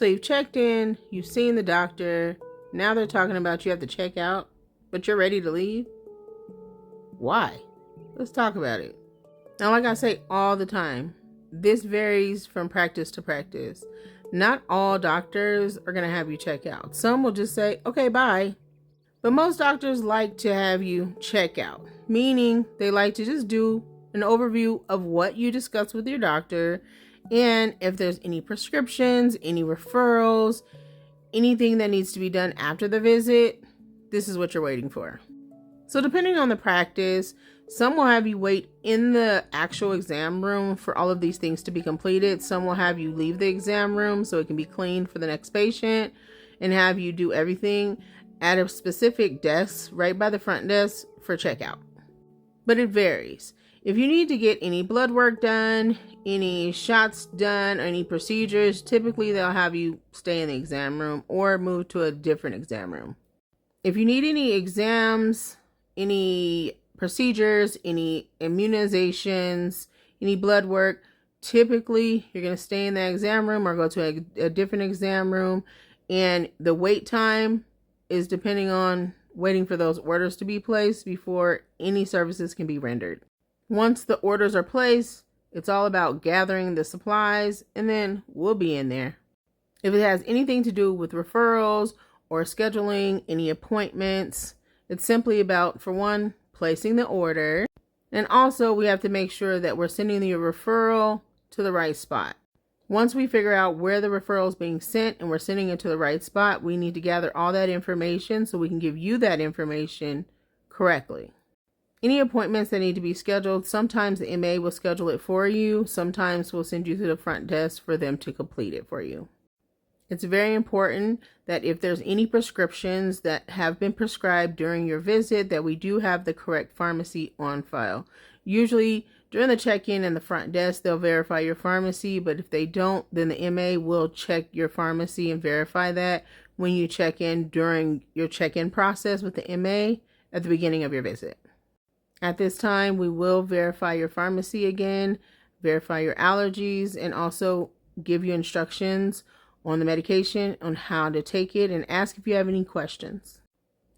So you've checked in, you've seen the doctor, now they're talking about you have to check out, but you're ready to leave? Why? Let's talk about it. Now, like I say all the time, this varies from practice to practice. Not all doctors are going to have you check out. Some will just say, okay, bye. But most doctors like to have you check out, meaning they like to just do an overview of what you discussed with your doctor, and if there's any prescriptions, any referrals, anything that needs to be done after the visit, this is what you're waiting for. So depending on the practice, some will have you wait in the actual exam room for all of these things to be completed. Some will have you leave the exam room so it can be cleaned for the next patient and have you do everything at a specific desk right by the front desk for checkout. But it varies. If you need to get any blood work done, any shots done, or any procedures, typically they'll have you stay in the exam room or move to a different exam room. If you need any exams, any procedures, any immunizations, any blood work, typically you're going to stay in the exam room or go to a different exam room. And the wait time is depending on waiting for those orders to be placed before any services can be rendered. Once the orders are placed, it's all about gathering the supplies, and then we'll be in there. If it has anything to do with referrals or scheduling any appointments, it's simply about, for one, placing the order, and also we have to make sure that we're sending your referral to the right spot. Once we figure out where the referral is being sent and we're sending it to the right spot, we need to gather all that information so we can give you that information correctly. Any appointments that need to be scheduled, sometimes the MA will schedule it for you. Sometimes we'll send you to the front desk for them to complete it for you. It's very important that if there's any prescriptions that have been prescribed during your visit, that we do have the correct pharmacy on file. Usually during the check-in and the front desk, they'll verify your pharmacy, but if they don't, then the MA will check your pharmacy and verify that when you check in during your check-in process with the MA at the beginning of your visit. At this time, we will verify your pharmacy again, verify your allergies, and also give you instructions on the medication, on how to take it, and ask if you have any questions.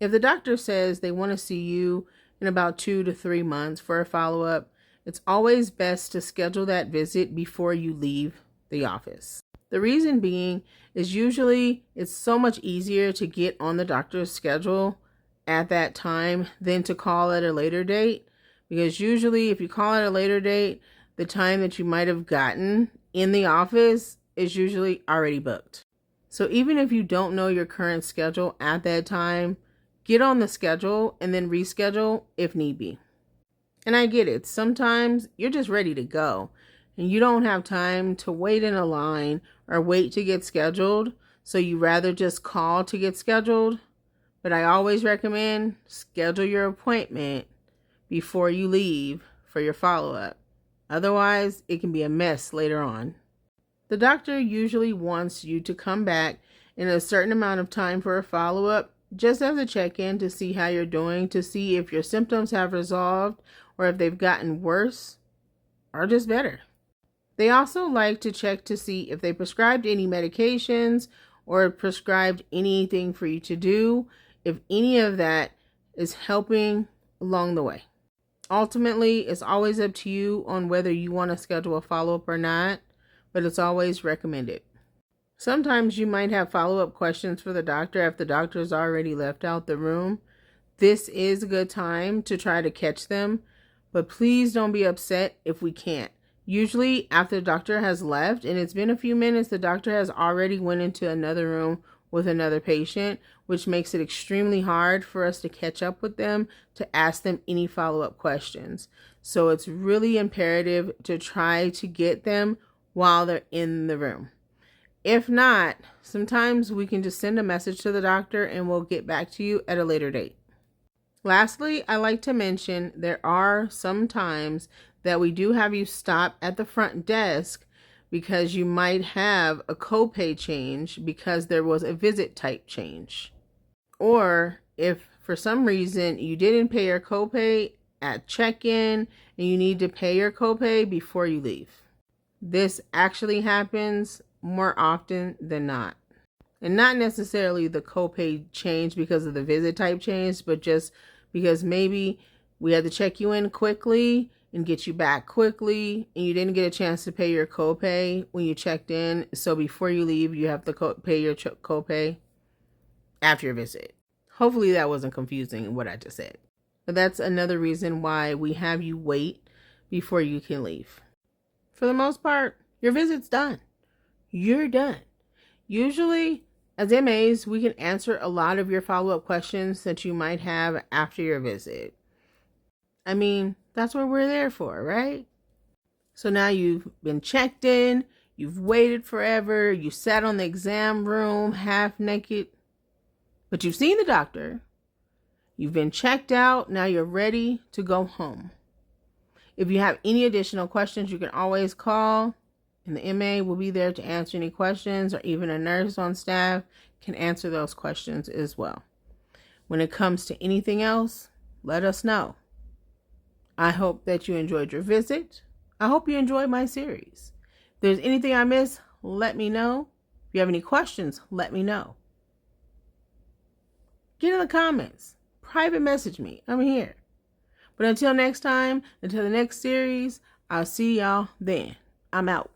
If the doctor says they want to see you in about 2 to 3 months for a follow-up, it's always best to schedule that visit before you leave the office. The reason being is usually it's so much easier to get on the doctor's schedule at that time than to call at a later date, because usually if you call at a later date, the time that you might have gotten in the office is usually already booked. So even if you don't know your current schedule at that time, get on the schedule and then reschedule if need be. And I get it. Sometimes you're just ready to go and you don't have time to wait in a line or wait to get scheduled. So you rather just call to get scheduled. But I always recommend schedule your appointment before you leave for your follow-up. Otherwise, it can be a mess later on. The doctor usually wants you to come back in a certain amount of time for a follow-up, just as a check-in to see how you're doing, to see if your symptoms have resolved or if they've gotten worse or just better. They also like to check to see if they prescribed any medications or prescribed anything for you to do, if any of that is helping along the way. Ultimately, it's always up to you on whether you want to schedule a follow-up or not, but it's always recommended. Sometimes you might have follow-up questions for the doctor if the doctor's already left out the room. This is a good time to try to catch them, but please don't be upset if we can't. Usually after the doctor has left and it's been a few minutes, the doctor has already went into another room with another patient, which makes it extremely hard for us to catch up with them to ask them any follow-up questions. So it's really imperative to try to get them while they're in the room. If not, sometimes we can just send a message to the doctor and we'll get back to you at a later date. Lastly, I like to mention there are some times that we do have you stop at the front desk because you might have a copay change because there was a visit type change. Or if for some reason you didn't pay your copay at check-in and you need to pay your copay before you leave. This actually happens more often than not. And not necessarily the copay change because of the visit type change, but just because maybe we had to check you in quickly and get you back quickly, and you didn't get a chance to pay your copay when you checked in. So before you leave, you have to pay your copay after your visit. Hopefully that wasn't confusing what I just said. But that's another reason why we have you wait before you can leave. For the most part, your visit's done. You're done. Usually, as MAs, we can answer a lot of your follow-up questions that you might have after your visit. I mean, that's what we're there for, right? So now you've been checked in, you've waited forever, you sat on the exam room half naked, but you've seen the doctor, you've been checked out, now you're ready to go home. If you have any additional questions, you can always call, and the MA will be there to answer any questions, or even a nurse on staff can answer those questions as well. When it comes to anything else, let us know. I hope that you enjoyed your visit. I hope you enjoyed my series. If there's anything I missed, let me know. If you have any questions, let me know. Get in the comments. Private message me. I'm here. But until next time, until the next series, I'll see y'all then. I'm out.